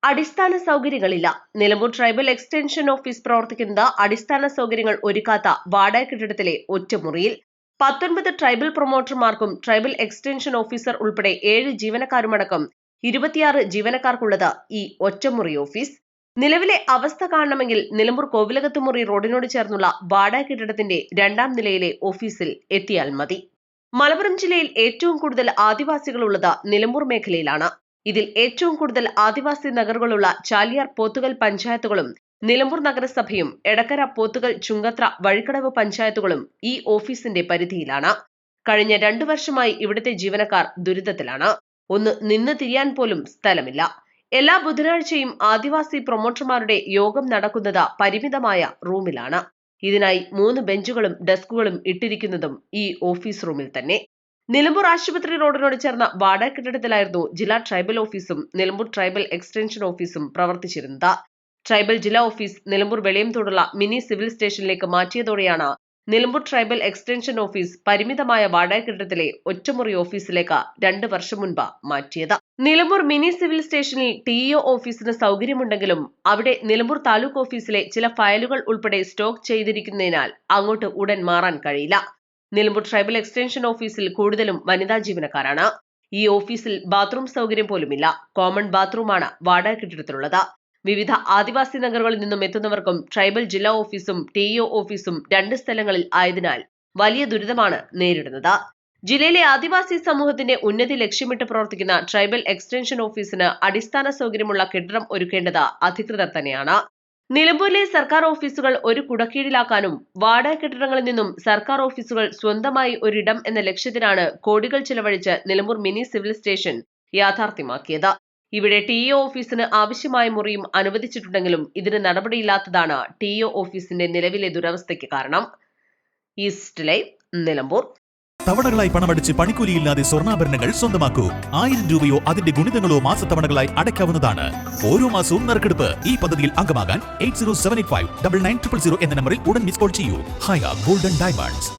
അടിസ്ഥാന സൗകര്യങ്ങളില്ല. Nilambur tribal extension office പ്രവർത്തിക്കുന്നത് അടിസ്ഥാന സൗകര്യങ്ങൾ ഒരുക്കാത്ത വാടക കെട്ടിടത്തിലെ ഒറ്റമുറിയിൽ. 19 ട്രൈബൽ പ്രൊമോട്ടർമാർക്കും ട്രൈബൽ എക്സ്റ്റൻഷൻ ഓഫീസർ ഉൾപ്പെടെ 7 ജീവനക്കാരുമടക്കം 26 ജീവനക്കാർക്കുള്ളത് ഈ ഒറ്റമുറി ഓഫീസ്. നിലവിലെ അവസ്ഥ കാണണമെങ്കിൽ നിലമ്പൂർ കോവിലകത്തുമുറി റോഡിനോട് ചേർന്നുള്ള വാടക കെട്ടിടത്തിന്റെ 2ാം നിലയിലെ ഓഫീസിൽ എത്തിയാൽ മതി. മലപ്പുറം ജില്ലയിൽ ഏറ്റവും കൂടുതൽ ആദിവാസികളുള്ളത് നിലമ്പൂർ മേഖലയിലാണ്. ഇതിൽ ഏറ്റവും കൂടുതൽ ആദിവാസി നഗറുകളുള്ള ചാലിയാർ പോത്തുകൽ പഞ്ചായത്തുകളും നിലമ്പൂർ നഗരസഭയും എടക്കര പോത്തുകൽ ചുങ്കത്ര വഴിക്കടവ് പഞ്ചായത്തുകളും ഈ ഓഫീസിന്റെ പരിധിയിലാണ്. കഴിഞ്ഞ 2 വർഷമായി ഇവിടുത്തെ ജീവനക്കാർ ദുരിതത്തിലാണ്. ഒന്ന് നിന്ന് തിരിയാൻ പോലും സ്ഥലമില്ല. എല്ലാ ബുധനാഴ്ചയും ആദിവാസി പ്രൊമോട്ടർമാരുടെ യോഗം നടക്കുന്നത് പരിമിതമായ റൂമിലാണ്. ഇതിനായി 3 ബെഞ്ചുകളും ഡെസ്കുകളും ഇട്ടിരിക്കുന്നതും ഈ ഓഫീസ് റൂമിൽ തന്നെ. നിലമ്പൂർ ആശുപത്രി റോഡിനോട് ചേർന്ന വാടക കെട്ടിടത്തിലായിരുന്നു ജില്ലാ ട്രൈബൽ ഓഫീസും നിലമ്പൂർ ട്രൈബൽ എക്സ്റ്റൻഷൻ ഓഫീസും പ്രവർത്തിച്ചിരുന്നത്. ട്രൈബൽ ജില്ലാ ഓഫീസ് നിലമ്പൂർ വെളിയംതോടുള്ള മിനി സിവിൽ സ്റ്റേഷനിലേക്ക് മാറ്റിയതോടെയാണ് നിലമ്പൂർ ട്രൈബൽ എക്സ്റ്റൻഷൻ ഓഫീസ് പരിമിതമായ വാടക കെട്ടിടത്തിലെ ഒറ്റമുറി ഓഫീസിലേക്ക് 2 വർഷം മുൻപ് മാറ്റിയത്. നിലമ്പൂർ മിനി സിവിൽ സ്റ്റേഷനിൽ TEO ഓഫീസിന് സൗകര്യമുണ്ടെങ്കിലും അവിടെ നിലമ്പൂർ താലൂക്ക് ഓഫീസിലെ ചില ഫയലുകൾ ഉൾപ്പെടെ സ്റ്റോക്ക് ചെയ്തിരിക്കുന്നതിനാൽ അങ്ങോട്ട് ഉടൻ മാറാൻ കഴിയില്ല. നിലമ്പൂർ ട്രൈബൽ എക്സ്റ്റൻഷൻ ഓഫീസിൽ കൂടുതലും വനിതാ ജീവനക്കാരാണ്. ഈ ഓഫീസിൽ ബാത്റൂം സൗകര്യം പോലുമില്ല. കോമൺ ബാത്റൂമാണ് വാടക കെട്ടിടത്തിലുള്ളത്. വിവിധ ആദിവാസി നഗറുകളിൽ നിന്നും എത്തുന്നവർക്കും ട്രൈബൽ ജില്ലാ ഓഫീസും TEO ഓഫീസും 2 സ്ഥലങ്ങളിൽ ആയതിനാൽ വലിയ ദുരിതമാണ് നേരിടുന്നത്. ജില്ലയിലെ ആദിവാസി സമൂഹത്തിന്റെ ഉന്നതി ലക്ഷ്യമിട്ട് പ്രവർത്തിക്കുന്ന ട്രൈബൽ എക്സ്റ്റൻഷൻ ഓഫീസിന് അടിസ്ഥാന സൗകര്യമുള്ള കെട്ടിടം ഒരുക്കേണ്ടത് അധികൃതർ തന്നെയാണ്. നിലമ്പൂരിലെ സർക്കാർ ഓഫീസുകൾ ഒരു കുടക്കീഴിലാക്കാനും വാടക കെട്ടിടങ്ങളിൽ നിന്നും സർക്കാർ ഓഫീസുകൾ സ്വന്തമായി ഒരിടം എന്ന ലക്ഷ്യത്തിനാണ് കോടികൾ ചെലവഴിച്ച് നിലമ്പൂർ മിനി സിവിൽ സ്റ്റേഷൻ യാഥാർത്ഥ്യമാക്കിയത്. ഇവിടെ TEO ഓഫീസിന് ആവശ്യമായ മുറിയും അനുവദിച്ചിട്ടുണ്ടെങ്കിലും ഇതിന് നടപടിയില്ലാത്തതാണ് TEO ഓഫീസിന്റെ നിലവിലെ ദുരവസ്ഥയ്ക്ക് കാരണം. East Live, Nilambur. തവണകളായി പണമടിച്ച് പണിക്കൂലിയില്ലാതെ സ്വർണ്ണാഭരണങ്ങൾ സ്വന്തമാക്കൂ. 1000 രൂപയോ അതിന്റെ ഗുണിതങ്ങളോ മാസത്തവണകളായി അടയ്ക്കാവുന്നതാണ്. ഓരോ മാസവും നറുക്കെടുപ്പ്. ഈ പദ്ധതിയിൽ അംഗമാകാൻ 8078599000 എന്ന നമ്പറിൽ ഉടൻ മിസ് കോൾ ചെയ്യൂ. ഹയ ഗോൾഡൻ ഡയമണ്ട്സ്.